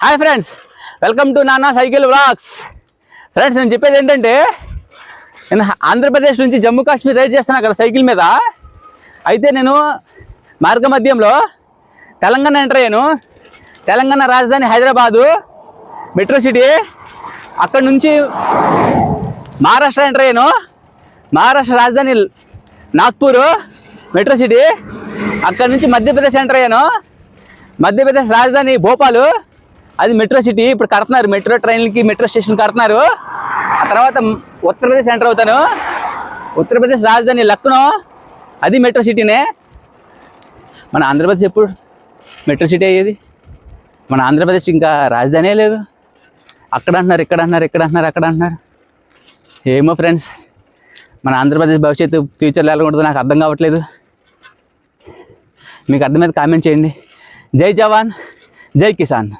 Hi friends, welcome to నానా cycle vlogs. Friends, నేను చెప్పేది ఏంటంటే, నేను ఆంధ్రప్రదేశ్ నుంచి జమ్మూ కాశ్మీర్ రైడ్ చేస్తున్నా కదా సైకిల్ మీద. అయితే నేను మార్గ మధ్యంలో తెలంగాణ ఎంటర్ అయ్యాను. తెలంగాణ రాజధాని హైదరాబాదు మెట్రో సిటీ. అక్కడ నుంచి మహారాష్ట్ర ఎంటర్ అయ్యాను. మహారాష్ట్ర రాజధాని నాగ్పూర్ మెట్రో సిటీ. అక్కడ నుంచి మధ్యప్రదేశ్ ఎంటర్ అయ్యాను. మధ్యప్రదేశ్ రాజధాని భోపాల్, అది మెట్రో సిటీ. ఇప్పుడు కడుతున్నారు, మెట్రో ట్రైన్లకి మెట్రో స్టేషన్ కడుతున్నారు. ఆ తర్వాత ఉత్తరప్రదేశ్ ఎంటర్ అవుతాను. ఉత్తరప్రదేశ్ రాజధాని లక్నో, అది మెట్రో సిటీనే. మన ఆంధ్రప్రదేశ్ ఎప్పుడు మెట్రో సిటీ అయ్యేది? మన ఆంధ్రప్రదేశ్ ఇంకా రాజధానే లేదు. అక్కడ అంటున్నారు, ఇక్కడ అంటున్నారు, ఇక్కడ అంటున్నారు, అక్కడ అంటున్నారు. ఏమో ఫ్రెండ్స్, మన ఆంధ్రప్రదేశ్ భవిష్యత్తు ఫ్యూచర్లో ఎలా ఉంటుందో నాకు అర్థం కావట్లేదు. మీకు అర్థమైతే కామెంట్ చేయండి. జై జవాన్, జై కిసాన్.